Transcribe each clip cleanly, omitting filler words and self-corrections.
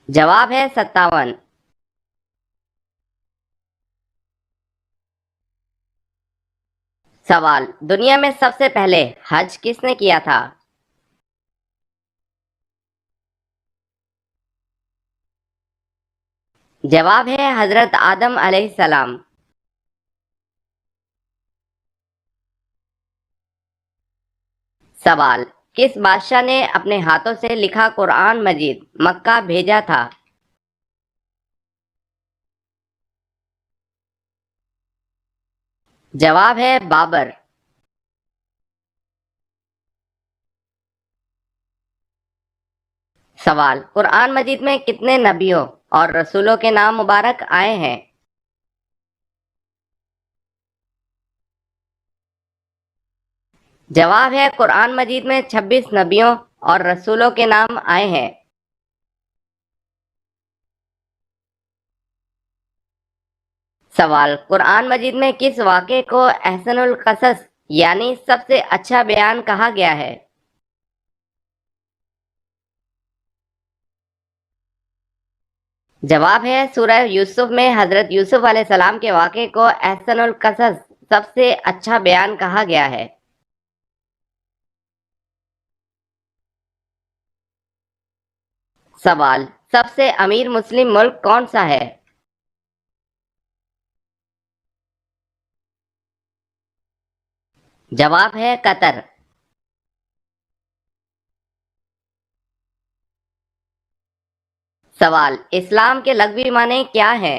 جواب ہے 57۔ سوال، دنیا میں سب سے پہلے حج کس نے کیا تھا؟ جواب ہے حضرت آدم علیہ السلام۔ سوال، کس بادشاہ نے اپنے ہاتھوں سے لکھا قرآن مجید مکہ بھیجا تھا؟ جواب ہے بابر۔ سوال، قرآن مجید میں کتنے نبیوں اور رسولوں کے نام مبارک آئے ہیں؟ جواب ہے قرآن مجید میں 26 نبیوں اور رسولوں کے نام آئے ہیں۔ سوال، قرآن مجید میں کس واقعے کو احسن القصص یعنی سب سے اچھا بیان کہا گیا ہے؟ جواب ہے سورہ یوسف میں حضرت یوسف علیہ السلام کے واقعے کو احسن القصص سب سے اچھا بیان کہا گیا ہے۔ سوال، سب سے امیر مسلم ملک کون سا ہے؟ جواب ہے قطر۔ سوال، اسلام کے لغوی معنی کیا ہے؟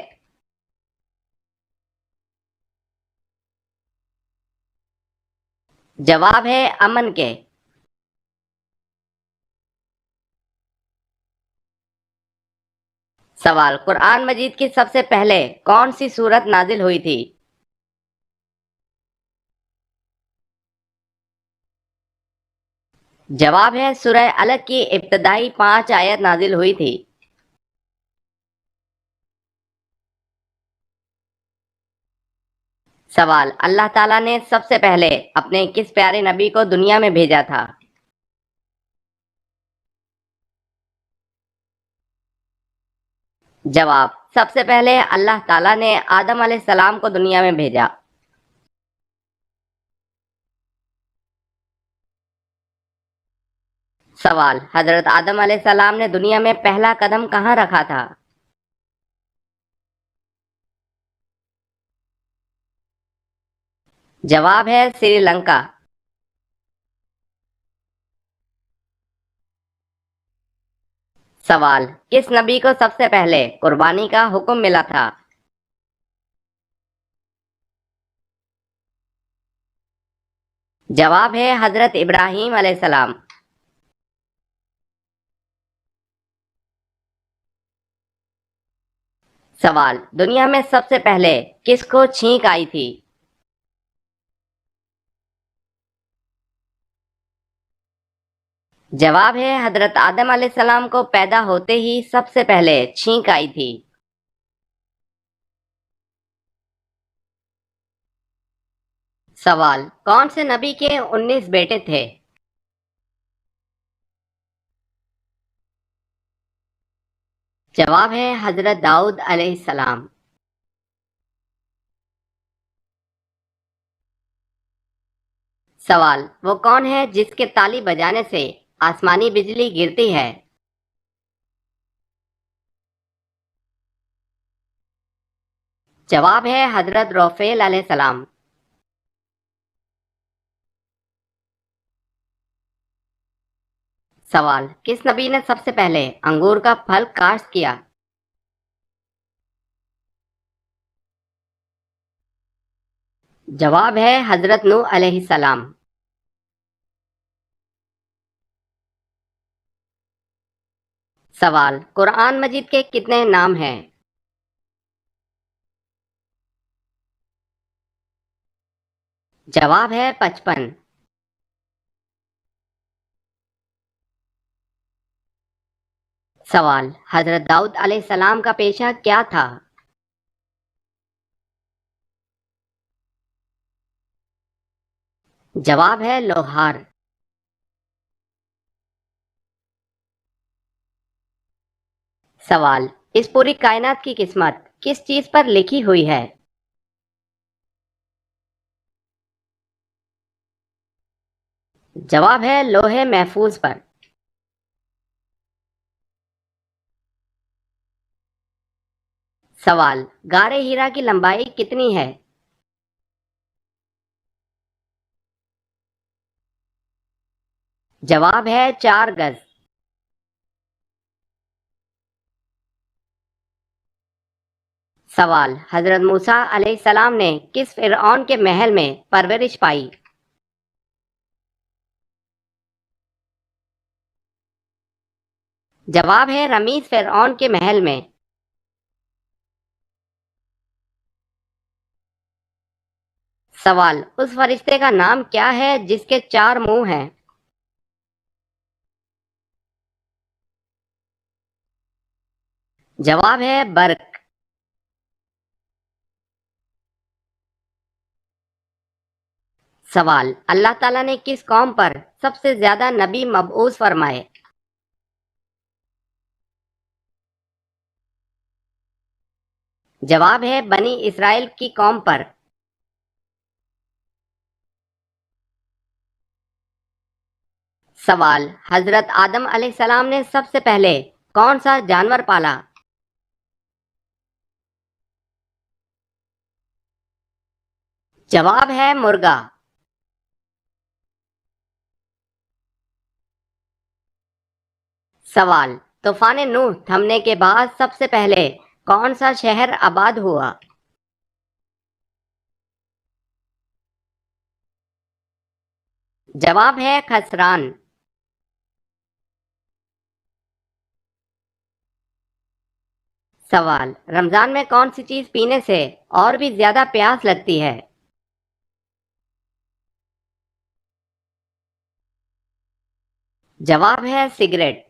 جواب ہے امن کے۔ سوال، قرآن مجید کی سب سے پہلے کون سی سورت نازل ہوئی تھی؟ جواب ہے سورہ الگ کی ابتدائی 5 آیت نازل ہوئی تھی۔ سوال، اللہ تعالیٰ نے سب سے پہلے اپنے کس پیارے نبی کو دنیا میں بھیجا تھا؟ جواب، سب سے پہلے اللہ تعالیٰ نے آدم علیہ السلام کو دنیا میں بھیجا۔ سوال، حضرت آدم علیہ السلام نے دنیا میں پہلا قدم کہاں رکھا تھا؟ جواب ہے سری لنکا۔ سوال، کس نبی کو سب سے پہلے قربانی کا حکم ملا تھا؟ جواب ہے حضرت ابراہیم علیہ السلام۔ سوال، دنیا میں سب سے پہلے کس کو چھینک آئی تھی؟ جواب ہے حضرت آدم علیہ السلام کو پیدا ہوتے ہی سب سے پہلے چھینک آئی تھی۔ سوال، کون سے نبی کے 19 بیٹے تھے؟ جواب ہے حضرت داؤد علیہ السلام۔ سوال، وہ کون ہے جس کے تالی بجانے سے آسمانی بجلی گرتی ہے؟ جواب ہے حضرت روفیل علیہ السلام۔ سوال، کس نبی نے سب سے پہلے انگور کا پھل کاشت کیا؟ جواب ہے حضرت نوح علیہ السلام۔ سوال، قرآن مجید کے کتنے نام ہیں؟ جواب ہے 55۔ سوال، حضرت داؤد علیہ السلام کا پیشہ کیا تھا؟ جواب ہے لوہار۔ سوال: اس پوری کائنات کی قسمت کس چیز پر لکھی ہوئی ہے؟ جواب ہے لوح محفوظ پر۔ سوال: غار ہیرا کی لمبائی کتنی ہے؟ جواب ہے 4 گز۔ سوال: حضرت موسیٰ علیہ السلام نے کس فرعون کے محل میں پرورش پائی؟ جواب ہے رمیز فرعون کے محل میں۔ سوال: اس فرشتے کا نام کیا ہے جس کے 4 منہ ہیں؟ جواب ہے برق۔ سوال: اللہ تعالیٰ نے کس قوم پر سب سے زیادہ نبی مبعوث فرمائے؟ جواب ہے بنی اسرائیل کی قوم پر۔ سوال: حضرت آدم علیہ السلام نے سب سے پہلے کون سا جانور پالا؟ جواب ہے مرغا۔ سوال: طوفان نوح تھمنے کے بعد سب سے پہلے کون سا شہر آباد ہوا؟ جواب ہے خسران۔ سوال: رمضان میں کون سی چیز پینے سے اور بھی زیادہ پیاس لگتی ہے؟ جواب ہے سگریٹ۔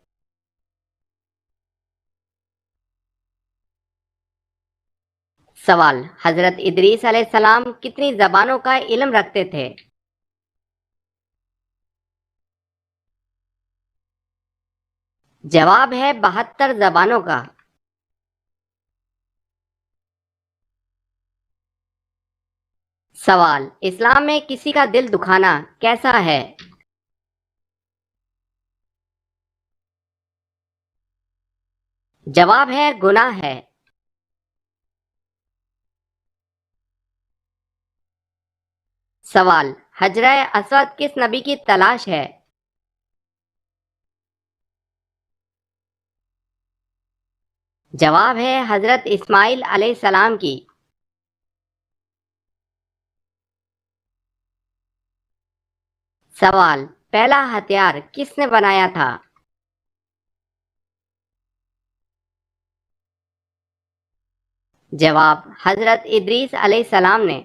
سوال: حضرت ادریس علیہ السلام کتنی زبانوں کا علم رکھتے تھے؟ جواب ہے 72 زبانوں کا۔ سوال: اسلام میں کسی کا دل دکھانا کیسا ہے؟ جواب ہے گناہ ہے۔ سوال: حجرہ اسود کس نبی کی تلاش ہے؟ جواب ہے حضرت اسماعیل علیہ السلام کی۔ سوال: پہلا ہتھیار کس نے بنایا تھا؟ جواب: حضرت ادریس علیہ السلام نے۔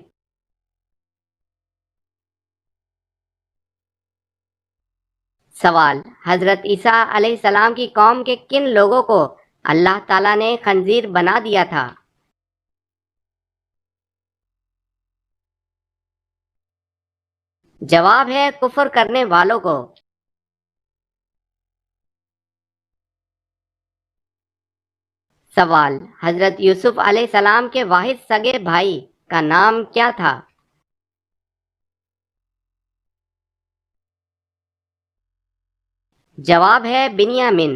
سوال: حضرت عیسیٰ علیہ السلام کی قوم کے کن لوگوں کو اللہ تعالیٰ نے خنزیر بنا دیا تھا؟ جواب ہے کفر کرنے والوں کو۔ سوال: حضرت یوسف علیہ السلام کے واحد سگے بھائی کا نام کیا تھا؟ جواب ہے بنیامین۔